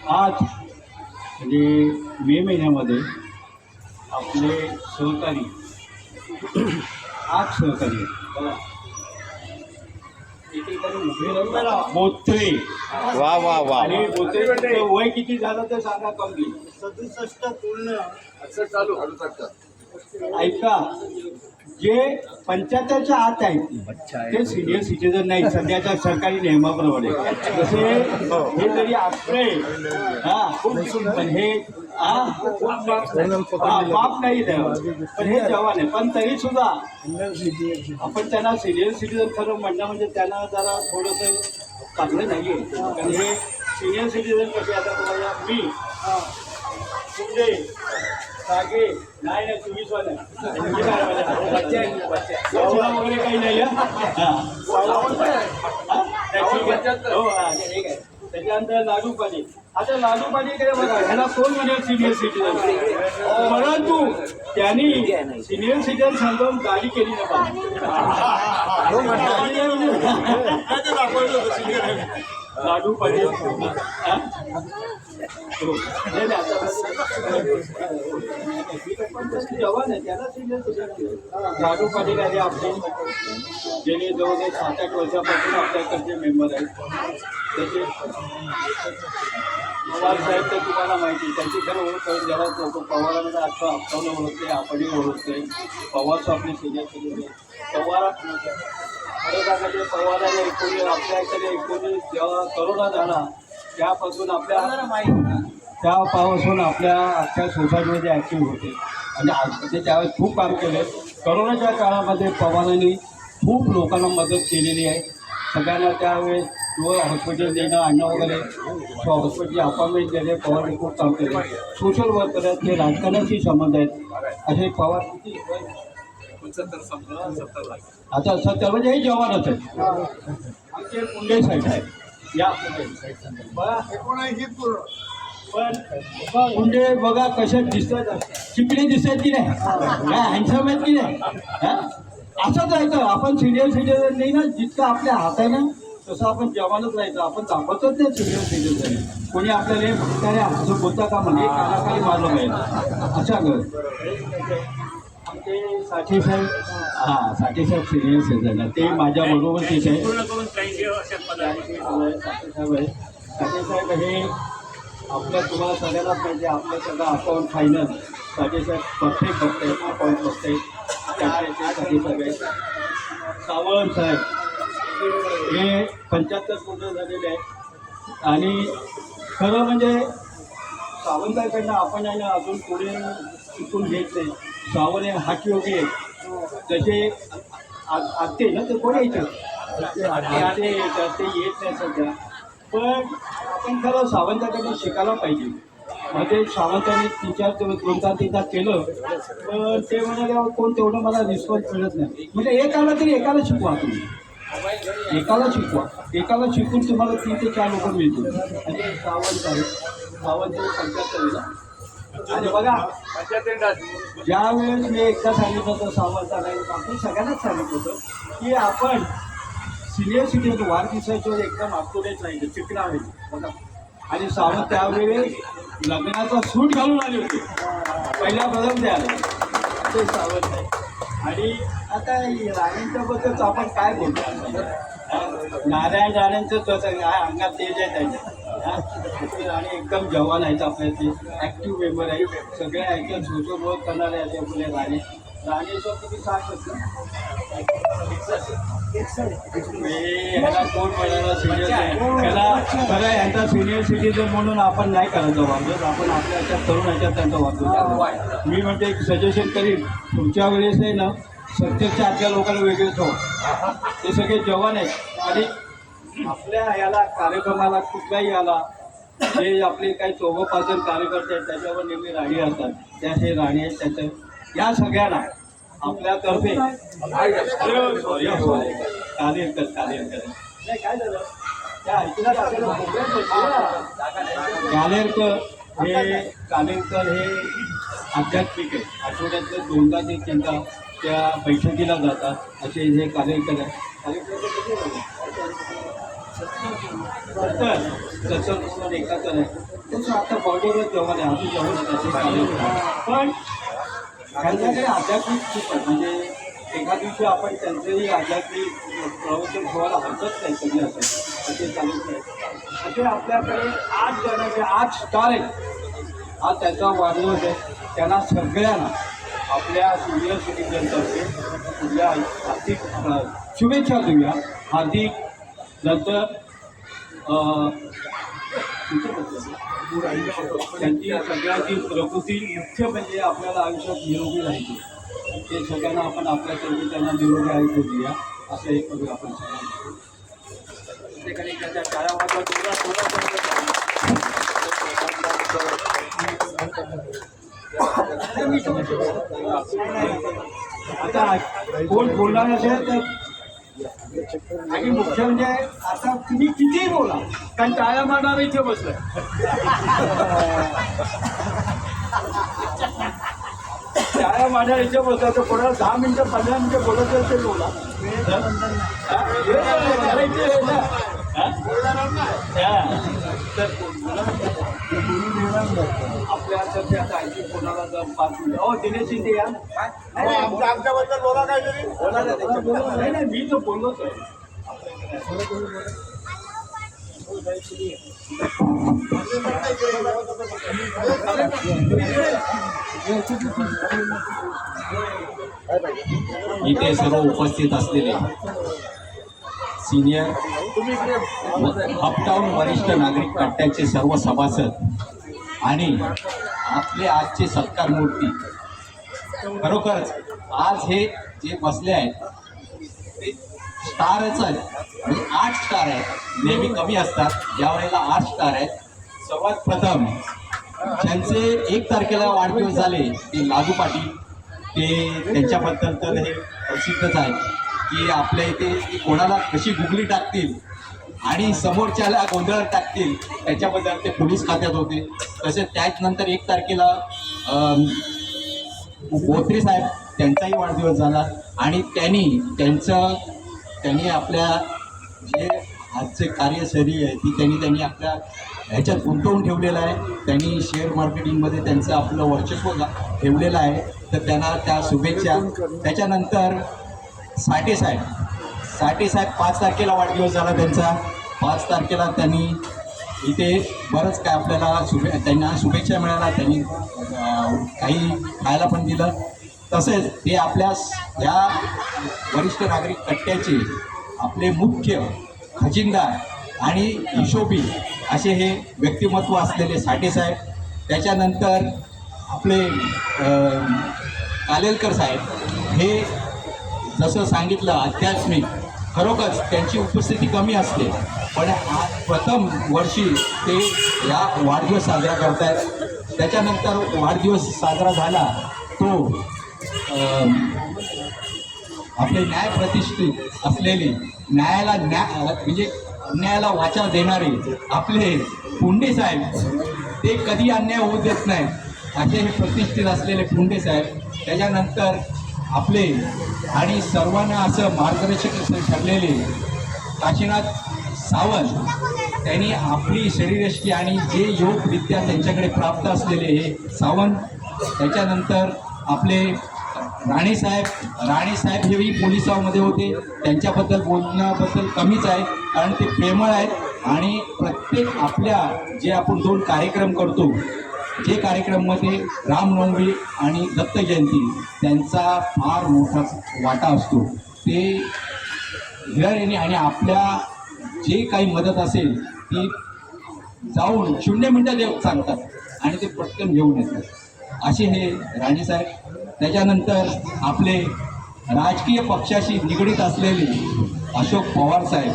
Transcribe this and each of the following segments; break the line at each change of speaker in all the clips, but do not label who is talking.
आज म्हणजे मे महिन्यामध्ये आपले सहकारी 8 सहकारी बोत्रे.
वा वा वा.
आणि बोत्रेचं वय किती झालं ते सांगा. कमी
67 पूर्ण
ऐका, जे 75च्या आत आहेत ते सिनियर सिटीजन नाही सध्याच्या सरकारी नियमाप्रमाणे. जसे हे जरी असले पण हे बाप नाही पण हे जवान आहे, पण तरी सुद्धा आपण त्यांना सिनियर सिटीजन खरं म्हणणं म्हणजे त्यांना जरा थोडंसं चांगलं नाही आहे. कारण हे सिनियर सिटीजन कसे आता तुम्हाला मी कुंडे सागे नाही 24 वाले वगैरे काही नाही त्याच्यानंतर लाडू पाणी. आता लाडू पाणी काय बघा, ह्याला कोण म्हणेल सिनियर सिटीजन, परंतु त्यांनी सिनियर सिटीजन समजावून गाडी केली लाडू पाणी जवान आहे त्याला सिनियर सिटीजन. लाडू पाटील आहे आपले, ज्यांनी जवळजवळ 7-8 वर्षापासून आपल्याकडचे मेंबर आहेत. त्याचे पवार साहेब तर तुम्हाला माहिती, त्यांची खरं ओळख करून द्यायला होतो. पवारांना आता आपल्याला ओळखते, आपणही ओळखतोय. पवार आपले सिनियर सिटीजन. पवार खरं पवाराने आपल्याकडे 19 जेव्हा करोना झाला त्यापासून त्यापासून आपल्या अख्ख्या सोसायटीमध्ये ॲक्टिव्ह होते आणि ते त्यावेळेस खूप काम केले. करोनाच्या काळामध्ये पवारांनी खूप लोकांना मदत केलेली आहे. सगळ्यांना त्यावेळेस हॉस्पिटल देणं आणणं वगैरे, हॉस्पिटलचे अपॉइंटमेंट दिले. पवारांनी खूप काम केले. सोशल वर्कर आहेत, ते राजकारणाशी संबंध आहेत असे पवार. आता 70 म्हणजे हे जवानच आहेत. आमचे कुंडे साहेब आहेत या पण कुंडे बघा कशा दिसतात, चिकणे दिसतात की नाही, काय हँडसम आहेत की नाही. असंच राहायचं आपण. सिनियर सिटीजन नाही ना, जितकं आपल्या हातानं तसं आपण जवानच राहायचं. आपण दाखवतच नाही सिनियर सिटीजन. कोणी आपल्याला असं बोलता का म्हणजे कानाखाली मारलं पाहिजे अशा घर. आमचे साठी साहेब साठी साहेब सिनियर सिटीजन ते माझ्या बरोबरचीच आहे. साठी साहेब हे आपल्या तुम्हाला सगळ्यांनाच पाहिजे. आपलं सगळं अकाउंट फायनल साठी साहेब परफेक्ट बघते, अकाउंट बघते. साठी साहेब आहे. सावंत साहेब हे 75 पूर्ण झालेले आहेत. आणि खरं म्हणजे सावंताकडनं आपण आहे ना अजून पुढे शिकून घेत नाही. सावंत हे हातयोगी आहेत. जसे आते ना ते कोण यायचे ते येत नाही सध्या, पण आपण खरं सावंताकडनं शिकायला पाहिजे. म्हणजे सावंतांनी 3-4 केलं पण ते म्हणाले कोण तेवढं मला रिस्पॉन्स मिळत नाही. म्हणजे एकाला तरी एकाला शिकवा तुम्ही, एकाला शिकवा. एकाला शिकून तुम्हाला 3 ते 4 लोक मिळतील. म्हणजे सावंत आहे, सावंत 75 आणि बघा ज्या वेळेस मी एकदा सांगितलं होतं सावंताला, आपण सगळ्यांनाच सांगितलं होतं की आपण सिनियर सिटीजन वाढदिवसाच्या एकदम अपुरेच राहिले, चिकना आहे बघा. आणि सावंत त्यावेळेस लग्नाचा सूट घालून आले होते पहिल्या बदल द्यायला ते सावंत आहे. आणि आता राणींच्याबद्दल आपण काय बोलतो, नारायण राणेंचं तसं काय अंगात तेज आहे त्यांच्या. आणि एकदम जवान आहेत आपल्या, ते ॲक्टिव्ह मेंबर आहे. सगळे ऐकून सोशल वर्क करणारे आहेत आपले राणे. राणेश्वर तुम्ही सांगत ह्याला कोण म्हणाला सिनियर त्याला बघा. यांचा सिनियर सिटीजन म्हणून आपण नाही करायचं वापर. आपण आपल्या याच्यात तरुण ह्याच्यात त्यांचा वापर. मी म्हणते एक सजेशन करीन, पुढच्या वेळेस आहे ना 70च्या आतल्या लोकांना वेगळे ठेव. ते सगळे जवान आहेत. आणि आपल्या याला कार्यक्रमाला कुठलाही आला जे आपले काही 4-5 कार्यकर्ते आहेत त्याच्यावर नेहमी राणी असतात. त्या हे राणी आहेत त्याचं या सगळ्यांना आपल्यातर्फे काय झालं कालेरकर हे आध्यात्मिक आहे. आठवड्यातले 2दा ते 3दा त्या बैठकीला जातात असे हे कालेरकर आहे. तर जसं म्हणून एकाचं नाही तसं आता बॉर्डरवर जवळ आहे अजून जवळ त्याचे चालू पण त्यांच्याकडे आध्यात्मिक खूप आहे म्हणजे एका दिवशी आपण त्यांचंही आध्यात्मिक प्रवचन ठेवायला हरकत नाही कधी असेल असे चालूच नाही असे आपल्याकडे 8 जणांचे 8 स्टार आहेत हा त्याचा वाढदिवस आहे त्यांना सगळ्यांना आपल्या सिनियर सिटीजनतर्फे पुढल्या हार्दिक शुभेच्छा देऊया हार्दिक नंतर त्यांची सगळ्यांची प्रकृती मुख्य म्हणजे आपल्याला आयुष्यात निरोगी राहायची ते सगळ्यांना आपण आपल्यातर्फे त्यांना निरोगी आयुष्य देऊया असं एक करूया आपण सगळ्यांना प्रत्येकाने त्याच्या काळावाचा आता कोण बोलणार नसेल तर आणि मुख्य म्हणजे आता तुम्ही कितीही बोला कारण टाळ्या मारणार इथे बसलं टाळ्या मारणार इथे बसलं तर कोणाला 10 मिनिटं 15 मिनिटं बोलत असेल ते बोला आपल्यातर्फे आता आणखी कोणाला जर 5 मिनिटं हो दिनेश शिंदे या आमच्याबद्दल बोला काहीतरी बोला नाही मी तर बोललोच आहे
इथे सर्व उपस्थित असलेले सिनियर अपटाऊन वरिष्ठ नागरिक कट्ट्याचे सर्व सभासद आणि आपले आजचे सत्कार मूर्ती खरोखरच आज हे जे बसले आहेत ते स्टारच आहेत आणि 8 स्टार आहेत नेहमी कमी असतात यावेळेला 8 स्टार आहेत सर्वात प्रथम ज्यांचे 1 तारखेला वाढदिवस झाले ते लागू पाटील ते त्यांच्याबद्दल तर हे प्रसिद्धच आहे की आपल्या इथे कोणाला कशी गुगली टाकतील आणि समोरच्याला गोंधळात टाकतील त्याच्याबद्दल ते पोलीस खात्यात होते तसेच त्याचनंतर 1 तारखेला बोत्रे साहेब त्यांचाही वाढदिवस झाला आणि त्यांनी आपल्या जे आजचे कार्यशैली आहे ती त्यांनी आपल्या ह्याच्यात गुंतवून ठेवलेलं आहे त्यांनी शेअर मार्केटिंगमध्ये त्यांचं आपलं वर्चस्व ठेवलेलं आहे तर त्यांना त्या शुभेच्छा त्याच्यानंतर साठे साहेब 5 तारखेला वाढदिवस झाला त्यांचा 5 तारखेला त्यांनी इथे बरंच काय आपल्याला त्यांना शुभेच्छा मिळाल्या त्यांनी काही खायला पण दिलं तसेच ते आपल्या या वरिष्ठ नागरिक कट्ट्याचे आपले मुख्य खजिनदार आणि हिशोबी असे हे व्यक्तिमत्व असलेले साठे साहेब त्याच्यानंतर आपले कालेलकर साहेब हे जसं सांगितलं आध्यात्मिक खरोखरच त्यांची उपस्थिती कमी असते पण आज प्रथम वर्षी ते या वाढदिवस साजरा करत आहेत त्याच्यानंतर वाढदिवस साजरा झाला तो आपले न्यायप्रतिष्ठित असलेले न्यायाला वाचा देणारे आपले पुंडे साहेब ते कधी अन्याय होऊ देत नाही असे हे प्रतिष्ठित असलेले पुंडे साहेब त्याच्यानंतर आपले आणि सर्वांना असं मार्गदर्शक ठरलेले काशीनाथ सावंत त्यांनी आपली शरीरयष्टी आणि जे योग विद्या त्यांच्याकडे प्राप्त असलेले हे सावंत त्याच्यानंतर आपले राणेसाहेब हेही पोलिसांमध्ये होते त्यांच्याबद्दल बोलण्याबद्दल कमीच आहे कारण ते प्रेमळ आहेत आणि प्रत्येक आपल्या जे आपण 2 कार्यक्रम करतो जे कार्यक्रममध्ये रामनवमी आणि दत्त जयंती त्यांचा फार मोठा वाटा असतो ते हिरारीने आणि आपल्या जे काही मदत असेल ती जाऊन 0 मिनिटं सांगतात आणि ते पटकन घेऊन येतात असे हे राणेसाहेब त्याच्यानंतर आपले राजकीय पक्षाशी निगडीत असलेले अशोक पवार साहेब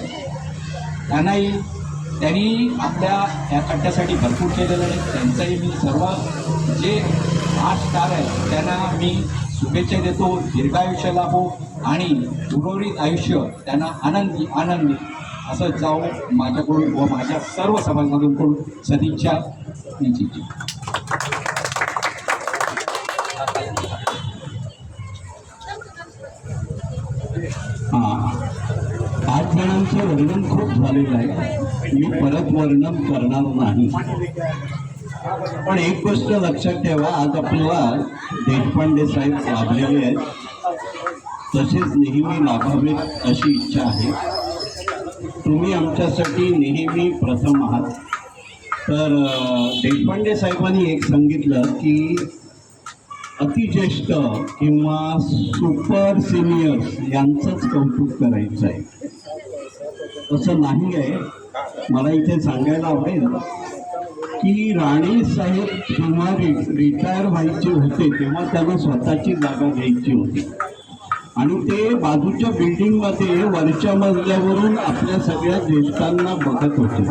त्यांनी आपल्या या कट्ट्यासाठी भरपूर केलेलं आहे त्यांचाही मी सर्व जे 8 स्टार आहेत त्यांना मी शुभेच्छा देतो दीर्घायुष्य लाभो आणि उर्वरित आयुष्य त्यांना आनंदी असं जाऊ माझ्याकडून व माझ्या सर्व सभासदांकडून सदिच्छा निश्चित हां 8 जणांची
त्यांचं वर्णन खूप झालेलं आहे, मी परत वर्णन करणार नाही. पण एक गोष्ट लक्षात ठेवा, आज आपल्याला देशपांडे साहेब लाभलेले आहेत, तसेच नेहमी लाभावेत अशी इच्छा आहे. तुम्ही आमच्यासाठी नेहमी प्रथम आहात. तर देशपांडे साहेबांनी एक सांगितलं की अतिज्येष्ठ किंवा सुपर सिनियर्स यांचंच कौतुक करायचं आहे. तसं नाही आहे. मला इथे सांगायला आवडेल की राणे साहेब जेव्हा रिटायर व्हायचे होते तेव्हा त्यांना स्वतःची जागा घ्यायची होती आणि ते बाजूच्या बिल्डिंगमध्ये वरच्या मजल्यावरून आपल्या सगळ्या ज्येष्ठांना बघत होते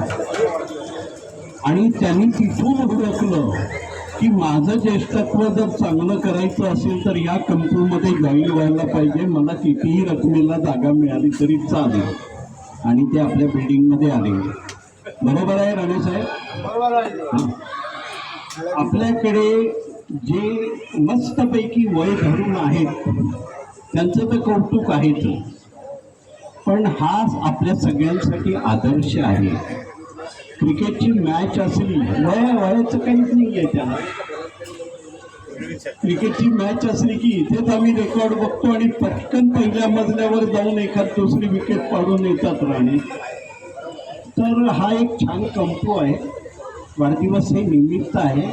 आणि त्यांनी तिथून ओळखलं की माझं ज्येष्ठत्व जर चांगलं करायचं असेल तर या कंपनीमध्ये जॉईन व्हायला पाहिजे, मला कितीही रकमेला जागा मिळाली तरी चालेल. आणि ते आपल्या बिल्डिंगमध्ये आले. बरोबर आहे राणे साहेब? आपल्याकडे जे मस्तपैकी वय धरून आहेत त्यांचं तर कौतुक आहेच, पण हा आपल्या सगळ्यांसाठी आदर्श आहे. क्रिकेटची मॅच असली, वयाचं काहीच नाही आहे त्याला. क्रिकेटची मॅच असली की इथेच आम्ही रेकॉर्ड बघतो आणि पटकन पहिल्या मजल्यावर जाऊन एखाद दुसरी विकेट पाडून येतात राणे. तर हा एक छान कंपो आहे. वाढदिवस हे निमित्त आहे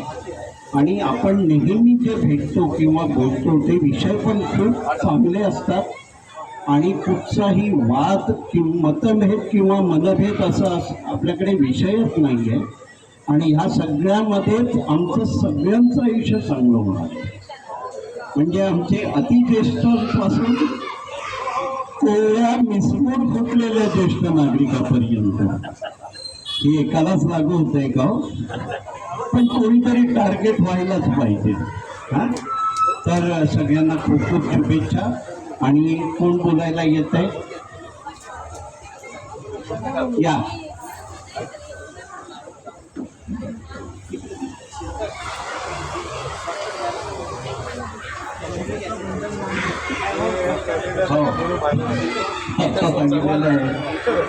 आणि आपण नेहमी जे भेटतो किंवा बोलतो ते विषय पण खूप चांगले असतात आणि कुठचाही वाद किंवा मतभेद किंवा मनभेद असा आपल्याकडे विषयच नाही आहे. आणि ह्या सगळ्यामध्येच आमचं सगळ्यांचं आयुष्य चांगलं होणार. म्हणजे आमचे अतिज्येष्ठांपासून कोळ्या मिसळून फुटलेल्या ज्येष्ठ नागरिकापर्यंत हे एकालाच लागू होतंय का? पण कोणीतरी टार्गेट व्हायलाच पाहिजे. हा, तर सगळ्यांना खूप खूप शुभेच्छा. आणि कोण बोलायला येत आहे? या.
हो, सांगितलेलं आहे,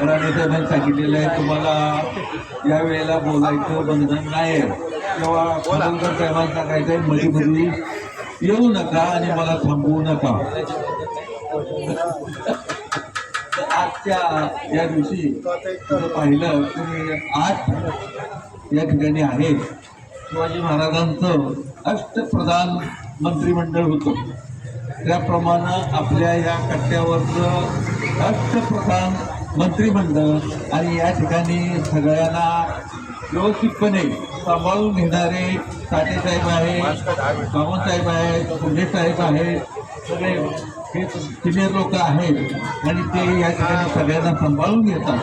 राणे साहेबांनी सांगितलेलं आहे तुम्हाला या वेळेला बोलायचं बंधन नाही किंवा खानोलकर साहेबांना सांगायचं आहे मध्ये येऊ नका आणि मला थांबवू नका. आजच्या या दिवशी पाहिलं तुम्ही 8 या ठिकाणी आहेत. शिवाजी महाराजांचं अष्टप्रधान मंत्रिमंडळ होतं, त्याप्रमाणे आपल्या या कट्ट्यावरचं अष्टप्रधान मंत्रिमंडळ आणि या ठिकाणी सगळ्यांना व्यवस्थितपणे सांभाळून घेणारे साठेसाहेब आहेत, सावंतसाहेब आहेत, फुले साहेब आहेत, सगळे हे सिनियर लोक आहेत आणि ते या ठिकाणी सगळ्यांना सांभाळून घेतात.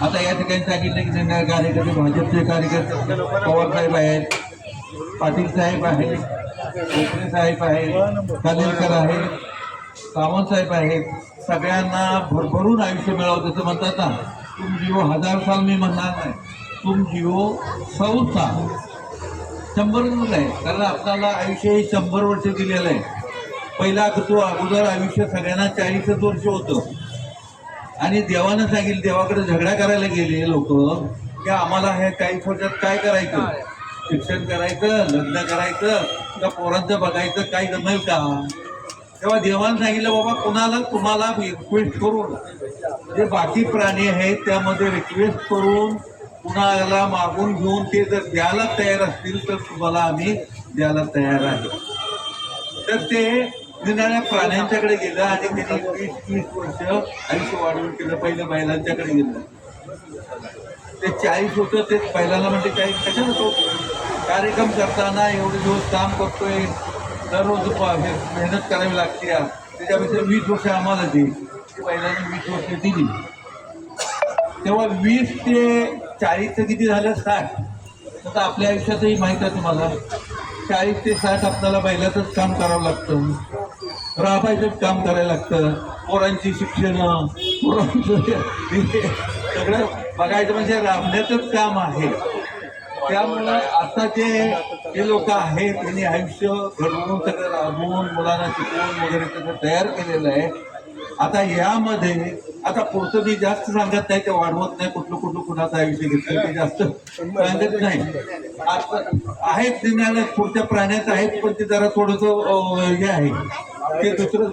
आता या ठिकाणी सांगितलं की त्यांना कार्यकर्ते, भाजपचे कार्यकर्ते पवार साहेब आहेत, पाटील साहेब आहेत, कोकणे साहेब आहेत, खालीलकर आहेत, सावंत साहेब आहेत. सगळ्यांना भरभरून आयुष्य मिळावं. जसं म्हणतात ना, तुम जिओ 1000 साल मी म्हणणार नाही, तुम जिओ 100 साल. 100 आहे, कारण आपल्याला आयुष्य हे 100 वर्ष दिलेलं आहे. पहिला अगोदर आयुष्य सगळ्यांना 40 वर्ष होतं आणि देवानं सांगितलं, देवाकडे झगडा करायला गेले लोक की आम्हाला ह्या 40 वर्षात काय करायचं, शिक्षण करायचं, लग्न करायचं का पोरांचं बघायचं, काय जमेल का? तेव्हा देवानं सांगितलं बाबा कुणाला तुम्हाला रिक्वेस्ट करून, जे बाकी प्राणी आहेत त्यामध्ये रिक्वेस्ट करून कुणाला मागून घेऊन ते जर द्यायला तयार असतील तर तुम्हाला आम्ही द्यायला तयार आहे. तर ते निराळ्या प्राण्यांच्याकडे गेलं आणि त्यांनी 20 वर्ष आयुष्य वाढवून केलं. पहिलं बैलांच्याकडे गेलं, ते 40 होतं, ते बैलाला म्हणजे 40 कशाला होतो? कार्यक्रम करताना एवढे दिवस काम करतोय, दररोज मेहनत करावी लागते, त्याच्यापेक्षा 20 वर्ष आम्हाला दे. बैलांनी 20 वर्ष दिली. तेव्हा 20 ते 40 किती झालं? 60. आता आपल्या आयुष्यातही माहीत आहे तुम्हाला, 40 ते 60 आपल्याला बैलाचंच काम करावं लागतं, राबायचंच काम करायला लागतं. पोरांची शिक्षणं, पोरांचं सगळं बघायचं म्हणजे राबण्याचंच काम आहे. त्यामुळं आता जे लोक आहेत त्यांनी आयुष्य घडवून सगळं राबवून मुलांना शिकवून वगैरे सगळं तयार केलेलं आहे. आता यामध्ये
आता पुढचं मी जास्त सांगत नाही, ते वाढवत नाही, कुठलं कुणाचं आयुष्य घेतलं ते जास्त सांगत नाही. आता आहेत ज्ञानात पुढच्या प्राण्यात आहेत, पण ते जरा थोडंसं हे आहे ते दुसरं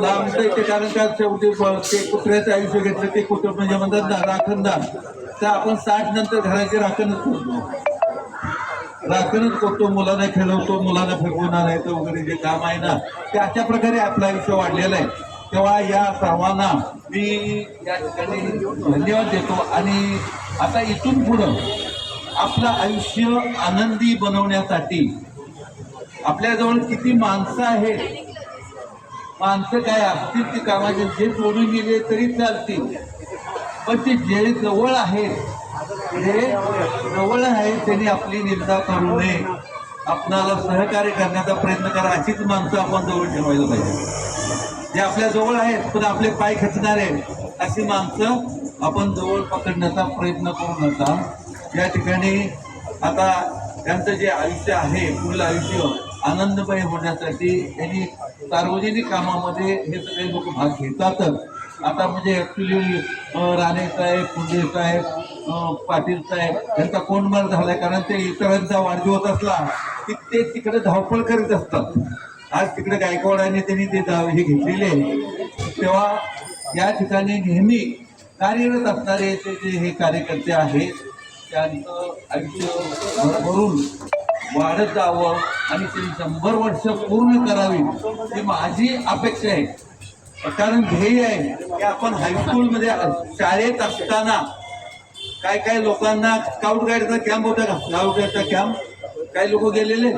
लांबचं ते, कारण का शेवटी ते कुत्र्याचं आयुष्य घेतलं ते कुत्र म्हणजे म्हणतात ना राखणदार, तर आपण 60 नंतर घराची राखणच करतो, मुलांना खेळवतो, मुलांना फेकवून आणायचं वगैरे जे काम आहे ना, ते अशा प्रकारे आपलं आयुष्य वाढलेलं आहे. तेव्हा या सर्वांना मी या ठिकाणी धन्यवाद देतो. आणि आता इथून पुढं आपलं आयुष्य आनंदी बनवण्यासाठी आपल्याजवळ किती माणसं आहेत, माणसं काय असतील ती कामाचे, जे सोडून गेले तरी चालतील, पण ते जे जवळ आहेत, जे जवळ आहेत त्यांनी आपली निंदा करू नये, आपणाला सहकार्य करण्याचा प्रयत्न करा. अशीच माणसं आपण जवळ ठेवायला पाहिजे. जे आपल्या जवळ आहेत पण आपले पाय खेचणारे अशी माणसं आपण जवळ पकडण्याचा प्रयत्न करू नका. या ठिकाणी आता त्यांचं जे आयुष्य आहे, पुढलं आयुष्य आनंदमय होण्यासाठी यांनी सार्वजनिक कामामध्ये हे सगळे लोक भाग घेतातच. आता म्हणजे ॲक्च्युली राणे साहेब, पुंडे साहेब, पाटील साहेब यांचा कोंडमार झालाय, कारण ते इतरांचा वाढदिवस असला की ते तिकडे धावपळ करीत असतात. आज तिकडे गायकवाडांनी त्यांनी ते हे घेतलेले आहे. तेव्हा या ठिकाणी नेहमी कार्यरत असणारे ते जे हे कार्यकर्ते आहेत त्यांचं आयुष्य भरभरून वाढत जावं आणि ते 100 वर्ष पूर्ण करावी ही माझी अपेक्षा आहे. कारण ध्येय आहे की आपण हायस्कूलमध्ये शाळेत असताना काय लोकांना स्काउट गाईडचा कॅम्प होता का, स्काउट गाईडचा कॅम्प काही लोक गेलेले,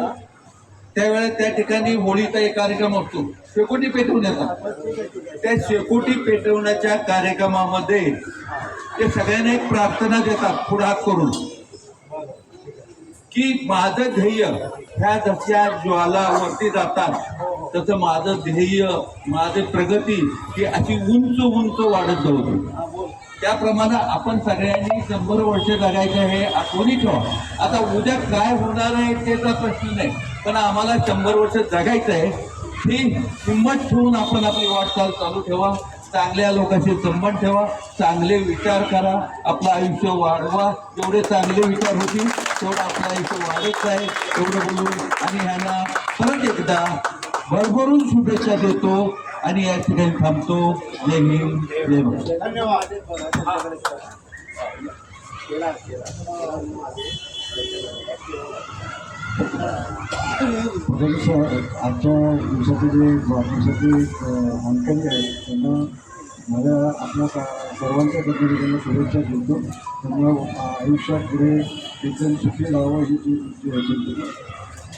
त्यावेळेस त्या ठिकाणी होळीचा एक कार्यक्रम असतो शेकोटी पेटवण्याचा. त्या शेकोटी पेटवण्याच्या कार्यक्रमामध्ये ते सगळ्यांना एक प्रार्थना देतात पुढे हात करून की माझं ध्येय ह्या जशा ज्वाला वरती जातात तसं माझं ध्येय, माझी प्रगती ही अशी उंच उंच वाढत जाऊ. त्याप्रमाणे आपण सगळ्यांनी 100 वर्ष जगायचं हे आठवणी ठेवा. आता उद्या काय होणार आहे त्याचा प्रश्न नाही, पण आम्हाला 100 वर्ष जगायचं आहे ही हिंमत ठेवून आपण आपली वाटचाल चालू ठेवा. चांगल्या लोकांशी संबंध ठेवा, चांगले विचार करा, आपलं आयुष्य वाढवा. जेवढे चांगले विचार होतील तेवढं आपलं आयुष्य वाढत आहे. एवढं बोलून आणि ह्यांना परत एकदा भरभरून शुभेच्छा देतो आणि या ठिकाणी थांबतो. जय हिंद, जय भारत.
धन्यवाद.
आजच्या दिवसाचे जे वाढदिवसाचे मानकरी आहेत त्यांना माझ्या आपल्या सर्वांच्या पद्धतीने त्यांना शुभेच्छा देतो. त्यांना आयुष्यात पुढे एकदम सुखी राहावं ही चिंता.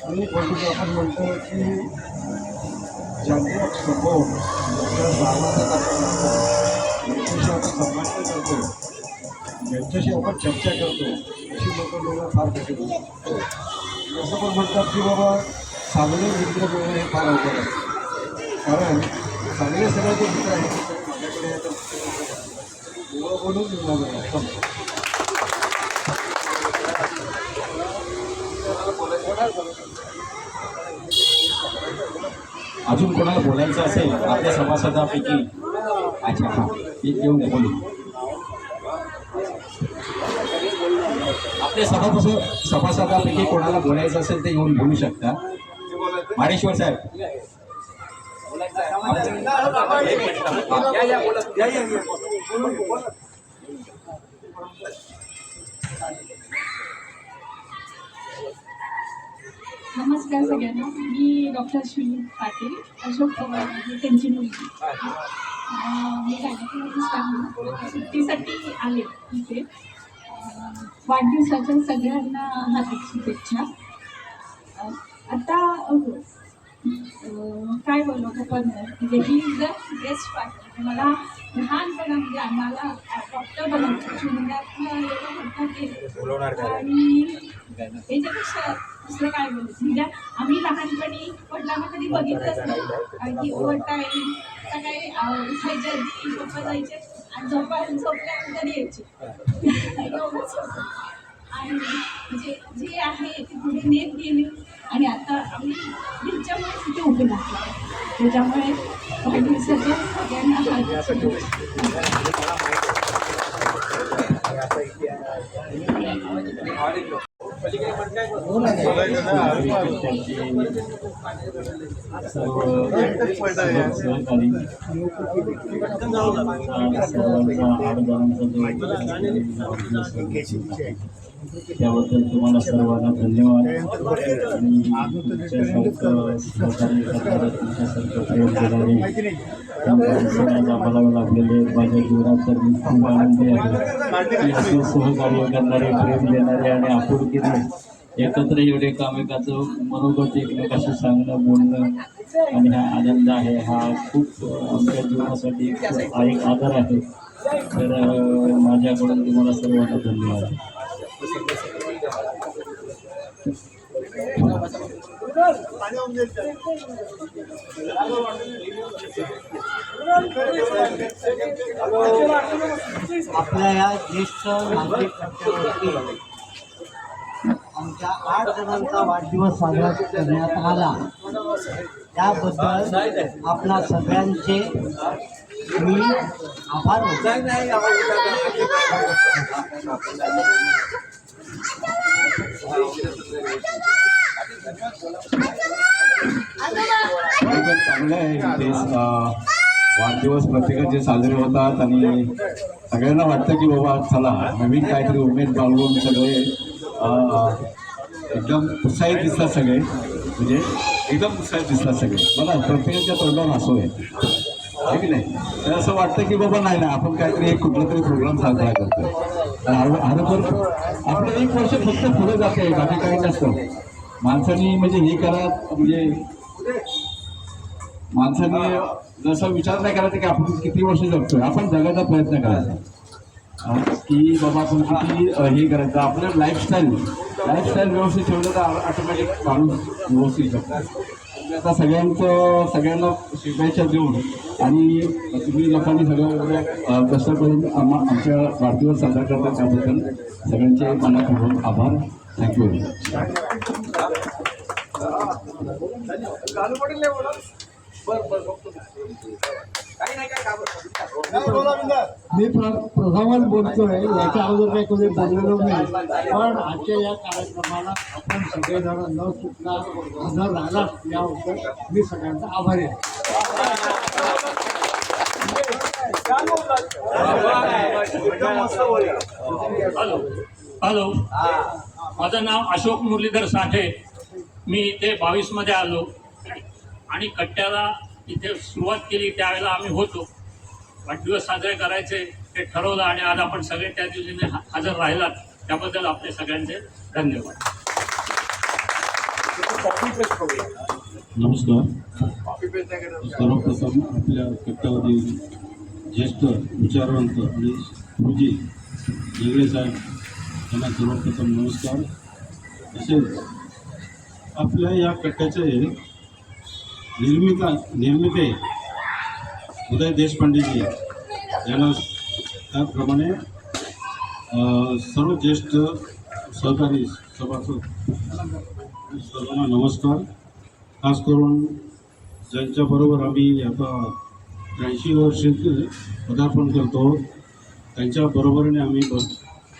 आणि परंतु आपण म्हणतो की ज्यांचा सपोर्ट ज्यांच्या सामाजिक ज्यांच्याशी आपण संभाषण करतो, ज्यांच्याशी आपण चर्चा करतो अशी लोक मिळणं फार कठीण होतं. असं पण म्हणतात की बाबा चांगले मित्र मिळणं हे फार अवघड आहे, कारण चांगले सगळे जे मित्र आहेत ते माझ्याकडे येतात बोलून मिळणार.
अजून कोणाला बोलायचं असेल आपल्या सभासदापैकी? अच्छा, हां, येऊन द्या, बोलू. आपल्या सभासदापैकी कोणाला बोलायचं असेल ते येऊन बोलू शकता. माडेश्वर साहेब,
नमस्कार सगळ्यांना. मी डॉक्टर अश्विनी पाटील, अशोक पवार त्यांची मुलगी. मी गायकवाड सुट्टीसाठी आले इथे. वाढदिवसाच्या सगळ्यांना हार्दिक शुभेच्छा. आता काय बोलू पण म्हणजे ही जर गेस्ट पार्टी मला लहानपणा म्हणजे आम्हाला डॉक्टर बनवलं आणि याच्यापेक्षा दुसरं काय बोलायचं म्हणजे आम्ही लहानपणी वडिलांना कधी बघितलंच नाही. कारण की ओव्हर टाईम सकाळी उठायच्या आधी पप्पा जायचे आणि झोपल्यानंतर यायचे. एवढंच होतं. आणि म्हणजे जे आहे ते पुढे नेत गेली आणि आता आम्ही त्यांच्यामुळे तिथे उभे लागतो. त्याच्यामुळे वाढदिवसाच्या सगळ्यांना हार्दिक
त्याबद्दल तुम्हाला सर्वांना धन्यवाद. आणि तुमच्यासारखं सहकार्य करणारे, तुमच्यासारखं प्रेम देणारे माणसाला बघावं लागलेले माझ्या जीवनात तर मी खूप आनंदी आहे की असे सहकार्य करणारे, प्रेम देणारे आणि आपुलकीने एकत्र एवढे कामेकाचं मनोगत एकमेकाशी सांगणं, बोलणं आणि हा आनंद आहे, हा खूप आमच्या जीवनासाठी खूप एक आदर आहे. तर माझ्याकडून तुम्हाला सर्वांना धन्यवाद.
आपल्या या ज्येष्ठ नागरिक मंचावरती आमच्या 8 जणांचा वाढदिवस साजरा करण्यात आला. त्याबद्दल आपल्या सगळ्यांचे मी आभार
खरोखर चांगलं आहे ते वाढदिवस प्रत्येकाचे साजरे होतात आणि सगळ्यांना वाटतं की बाबा चला नवीन काहीतरी उमेद बाळगून सगळे एकदम उत्साहित दिसतात, सगळे म्हणजे एकदम उत्साहित दिसतात सगळे. मला प्रत्येकाच्या तोंडावर हसू आहे की नाही. तर असं वाटतं की बाबा नाही आपण काहीतरी एक कुठला तरी प्रोग्राम साजरा करतो. हरभर आपलं 1 वर्ष फक्त पुढे जाते, बाकी काही नसतं. माणसाने म्हणजे हे करा, म्हणजे माणसाने जसं विचार नाही करायचा की आपण किती वर्ष जगतोय, आपण जगायचा प्रयत्न करायचा की बाबा आपण किती हे करायचं. आपलं लाईफस्टाईल व्यवस्थित ठेवलं तर ऑटोमॅटिक माणूस व्यवस्थित शकतो. आता सगळ्यांना शुभेच्छा देऊन आणि तुम्ही लोकांनी सगळं एवढ्या कष्ट करून आमच्या वाढदिवस साजरा करतात त्याबद्दल सगळ्यांचे मनापूर्वक आभार. थँक्यू.
मी प्रथमच बोलतोय, याच्या अगोदर काही कोणी बोललेलो नाही, पण आजच्या या कार्यक्रमाला आपण सगळेजण न चुकता हजर राहिला याबद्दल मी सगळ्यांचा आभारी आहे.
हॅलो, माझं नाव अशोक मुरलीधर साठे. मी इथे 22 मध्ये आलो आणि कट्ट्याला इथे सुरुवात केली. त्यावेळेला आम्ही होतो, वाढदिवस साजरे करायचे ते ठरवलं आणि आज आपण सगळे त्या दिवशी हजर राहिलात, त्याबद्दल आपले सगळ्यांचे धन्यवाद.
नमस्कार. सर्वप्रथम आपल्या कट्ट्यावरील ज्येष्ठ विचारवंत आणि गुरुजी वेगळे साहेब यांना सर्वप्रथम नमस्कार. तसेच आपल्या या कट्ट्याचे निर्मिते उदय देशपांडेजी यांना, त्याचप्रमाणे सर्व ज्येष्ठ सहकारी सभासद सर्वांना नमस्कार. खास करून ज्यांच्याबरोबर आम्ही आता 83 वर्षे पदार्पण करतो, त्यांच्या बरोबरीने आम्ही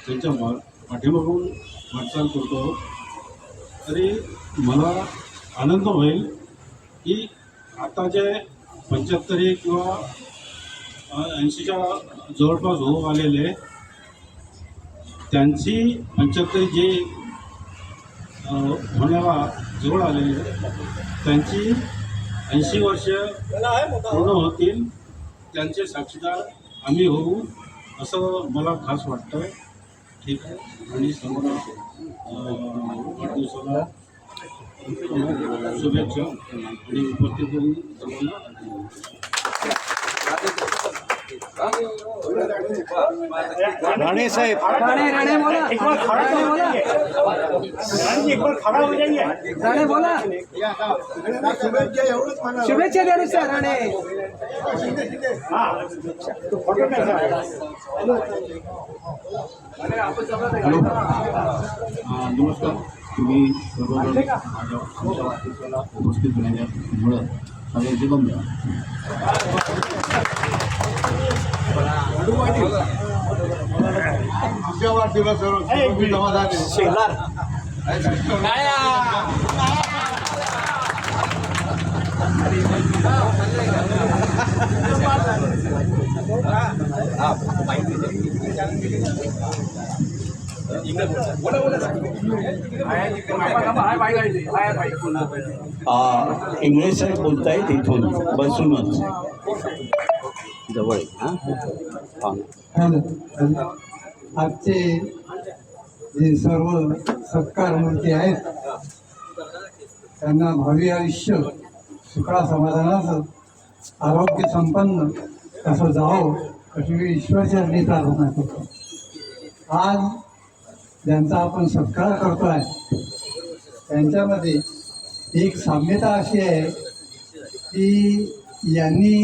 त्यांच्या पाठीमागून वाटचाल करतो, तरी मला आनंद होईल की आता जे 75 किंवा 80च्या जवळपास होऊ आलेले, त्यांची 75 जे होण्याला जवळ आलेले, त्यांची 80 वर्ष पूर्ण होतील, त्यांचे साक्षीदार आम्ही होऊ असं मला खास वाटतं. ठीक आहे. आणि सर्व वाढदिवसाला शुभेच्छा आणि उपस्थित सर्वांना
राणे साहेब
शुभेच्छा द्या सर राणे.
हॅलो नमस्कार. तुम्ही सर्वजण माझ्या आमच्या वाढदिवसाला उपस्थित राहिल्यामुळं सगळ्यांचे धन्यवाद.
आमच्या वाढदिवसावर जमा झाले
इंगळे साहेब बोलतायत इथून बसूनच जवळ.
आजचे जे सर्व सत्कार मूर्ती आहेत त्यांना भावी आयुष्य सुखा समाधानाचं आरोग्य संपन्न कसं जावं अशी मी ईश्वरचरणी प्रार्थना करतो. आज ज्यांचा आपण सत्कार करतो आहे त्यांच्यामध्ये एक साम्यता अशी आहे की यांनी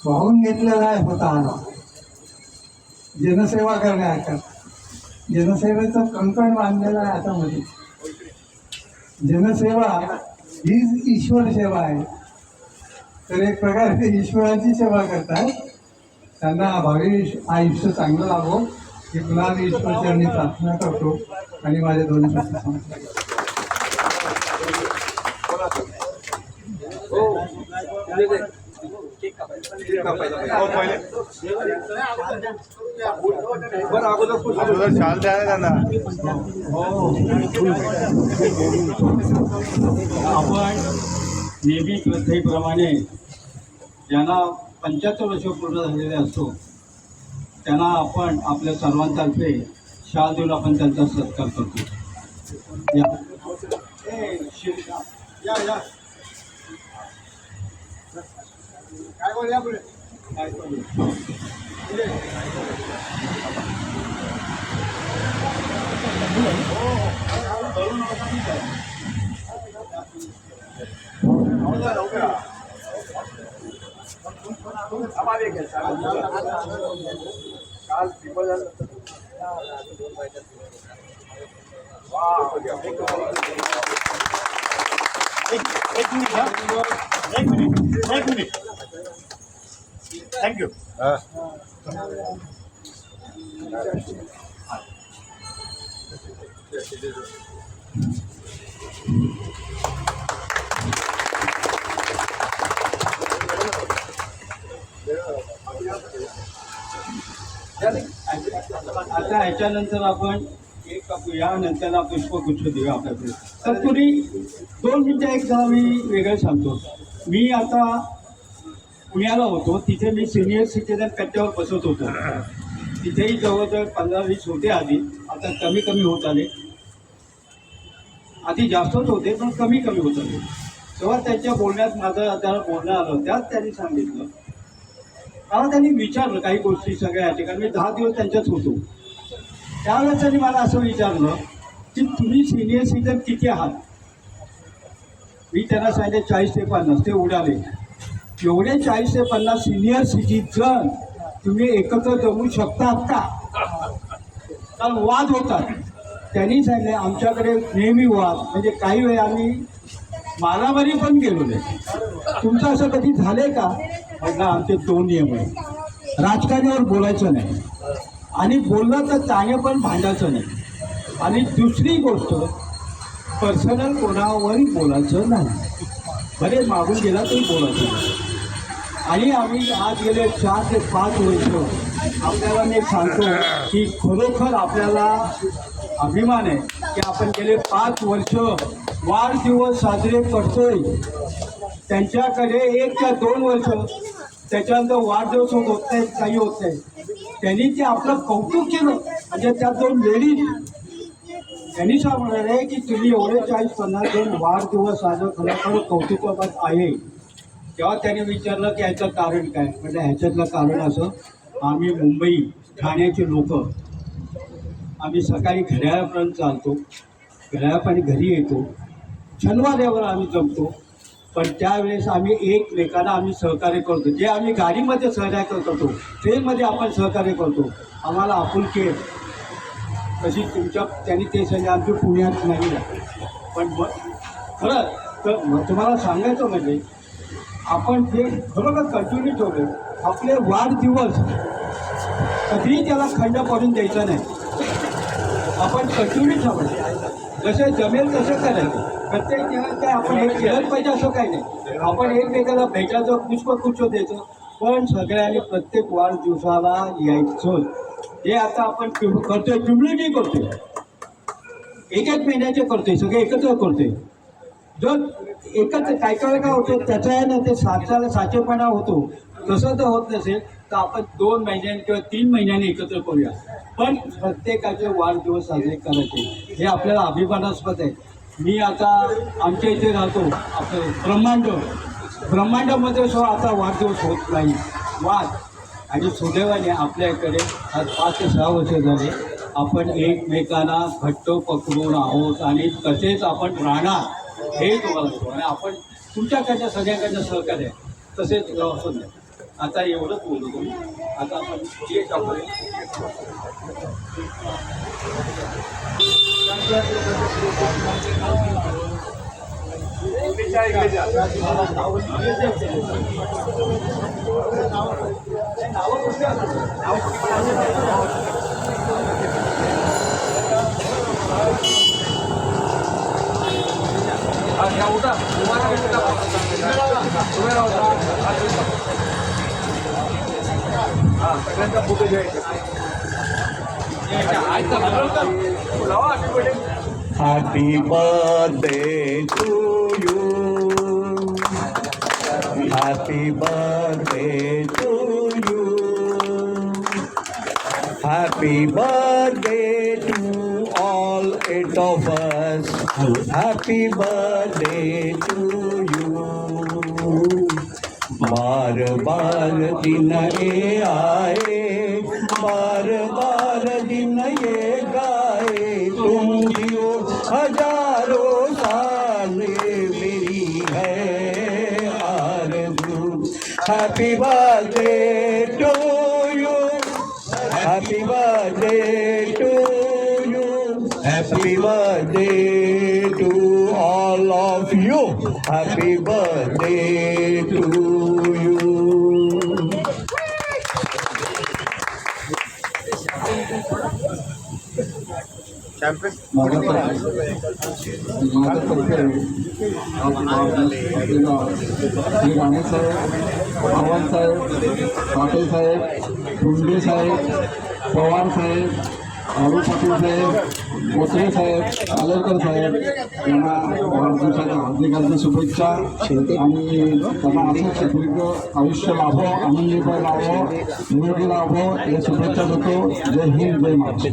वाहून घेतलेला आहे होता आला जनसेवा करण्याचा. जनसेवेचं कंकण बांधलेलं आहे हातामध्ये. जनसेवा हीच ईश्वर सेवा आहे. तर एक प्रकारे ते ईश्वराची सेवा करतात. त्यांना भावी आयुष्य चांगलं लाभो ही पुन्हा मी ईश्वरचरणी प्रार्थना करतो आणि माझे दोन्ही शब्द सांगतो.
आपण नेहमी प्रथेप्रमाणे ज्यांना 75 वर्ष पूर्ण झालेले असतो त्यांना आपण आपल्या सर्वांतर्फे शाल देऊन आपण त्यांचा सत्कार करतो.
एक मिनिट थँक्यू.
आता ह्याच्यानंतर आपण एक यानंतर पुष्पगुच्छ देऊया आपल्याकडे. तर तुम्ही 2 मिनिटं एक जरा मी वेगळं सांगतो. मी आता पुण्याला होतो, तिथे मी सिनियर सिटीजन कट्ट्यावर बसत होतो. तिथेही जवळजवळ 15-20 होते आधी, आता कमी कमी होत आले. आधी जास्तच होते पण कमी कमी होत आले. तेव्हा त्यांच्या बोलण्यात माझं त्याला बोलणं आलं. त्यात त्यांनी सांगितलं, मला त्यांनी विचारलं काही गोष्टी सगळ्या याच्या, कारण मी 10 दिवस त्यांच्याच होतो. त्यावेळेस त्यांनी मला असं विचारलं की तुम्ही सिनियर सिटीजन किती आहात. मी त्यांना सांगितले 40 ते 50. ते उडाले. एवढे 40 ते 50 सिनियर सिटीजन तुम्ही एकत्र जमू शकतात का. कारण वाद होतात. त्यांनी सांगितले आमच्याकडे नेहमी वाद, म्हणजे काही वेळ आम्ही मारामारी पण गेलो नाही. तुमचं असं कधी झालंय का. म्हटलं आमचे 2 नियम आहेत. राजकारणावर बोलायचं नाही आणि बोललं तर चांगलं पण भांडायचं नाही. आणि दुसरी गोष्ट पर्सनल कोणावरही बोलायचं नाही. बरे मागून गेला तरी बोलायचं नाही. आणि आम्ही आज गेले 4 ते 5 वर्ष आपल्याला मी सांगतो की खरोखर आपल्याला अभिमान आहे की आपण गेले 5 वर्ष वाढदिवस साजरे करतोय. त्यांच्याकडे 1 ते 2 वर्ष त्याच्यानंतर वाढदिवस होत नाही, काही होत नाही. त्यांनी ते आपलं कौतुक केलं. म्हणजे त्या 2 लेडीज त्यांनी सांगणार आहे की तुम्ही एवढे 40-50 जण वाढदिवस साजरा खरोखर कौतुकाबाद आहे. तेव्हा त्याने विचारलं की ह्याचं कारण काय. म्हणजे ह्याच्यातलं कारण असं, आम्ही मुंबई ठाण्याचे लोक आम्ही सकाळी घड्याळापर्यंत चालतो, घड्याळापाणी घरी येतो, शनिवारावर आम्ही जमतो, पण त्यावेळेस आम्ही एकमेकांना आम्ही सहकार्य करतो. जे आम्ही गाडीमध्ये सहकार्य करतो, ट्रेनमध्ये आपण सहकार्य करतो, आम्हाला आपुलकी आहे. तशी तुमच्या त्यांनी ते सगळे आमच्या पुण्यात नाही आहे. पण खरं तर तुम्हाला सांगायचं म्हणजे आपण ते खरोखर कंटिन्यू ठेवले. आपले वाढदिवस कधीही त्याला खंड पडून द्यायचा नाही. आपण कंटिन्यू ठेवायचे, जसे जमेल तसं करायचं. प्रत्येक जणात काय आपण हे केलंच पाहिजे असं काही नाही. आपण एकमेकाला भेटायचं, पुष्पगुच्छ द्यायचं, पण सगळ्यांनी प्रत्येक वाढदिवसाला यायचं. हे आता आपण करतोय, क्युम्युनिटी करतोय, एक महिन्याचे करतोय, सगळे एकत्र करतोय. जर एकत्र काय काय होतं त्याचा आहे ना, ते साचेपणा होतो. तसं जर होत नसेल तर आपण 2 महिन्यांनी किंवा 3 महिन्यांनी एकत्र करूया, पण प्रत्येकाचे वाढदिवस साजरे करायचे. हे आपल्याला अभिमानास्पद आहे. मी आता आमच्या इथे राहतो, आपलं ब्रह्मांडामध्ये सुद्धा आता वाढदिवस होत नाही. वाद आणि सुदैवाने आपल्या इकडे आज 5 ते 6 वर्ष झाले आपण एकमेकांना घट्ट पकडून आहोत आणि तसेच आपण राहणार हे तुम्हाला सांगतो. आणि आपण तुमच्याकडनं सगळ्यांकडनं सहकार्य तसेच असं नाही. आता एवढंच बोलू तुम्ही. आता आपण जे
Happy birthday to you. Happy birthday to you. Happy birthday to all 8 of us. Happy birthday to you. बार बार दिन ये आए, बार बार दिन ये गाए, तुम जियो हजारों साल मेरी है आरज़ू. Happy birthday to you, happy birthday to you, happy birthday to all of you. Happy birthday to you.
Pawar saheb, Patil saheb, Dhunde saheb, Pawar saheb, अरू पाटील साहेब, कोथळे साहेब, आलेकर साहेब यांना वाढदिवसाच्या हार्दिक शुभेच्छा. आणि त्यांना असं दीर्घ आयुष्य लाभो, आनंदीत लाभो, निरोगी लाभो या शुभेच्छा देतो. जय हिंद, जय महाराष्ट्र.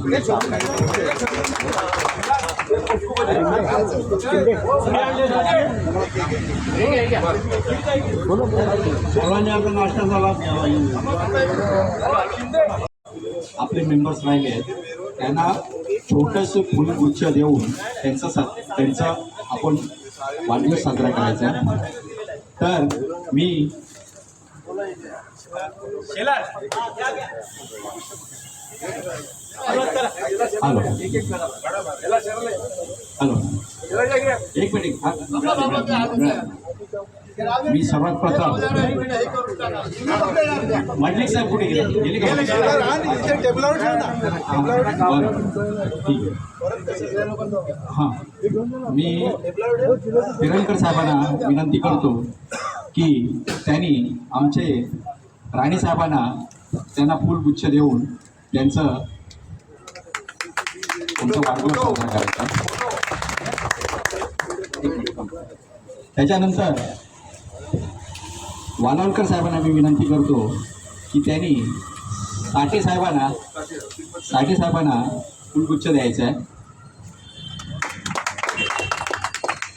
सर्वांनी आपला नाश्ता झाला.
आपले मेंबर्स राहिले आहेत त्यांना छोटंसं फुलगुच्छ देऊन त्यांचा आपण वाढदिवस साजरा करायचा. तर मी हॅलो एक मिनिट. मी सर्वात प्रथम मंडलिक साहेब कुठे गेले का? ठीक आहे. हां, मी पिरंकर साहेबांना विनंती करतो की त्यांनी आमचे राणे साहेबांना त्यांना फुलगुच्छ देऊन त्यांचा वाढदिवस साजरा करायचा. त्याच्यानंतर वालावलकर साहेबांना मी विनंती करतो की त्यांनी साठे साहेबांना फुलगुच्छ द्यायचा आहे.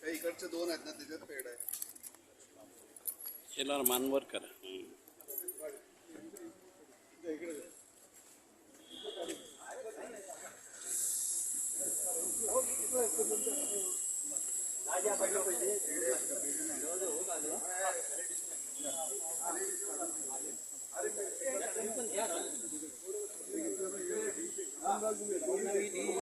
काही इकडचे 2 आहेत ना त्याच्यात पेड आहे.
शेलार मानवर करा.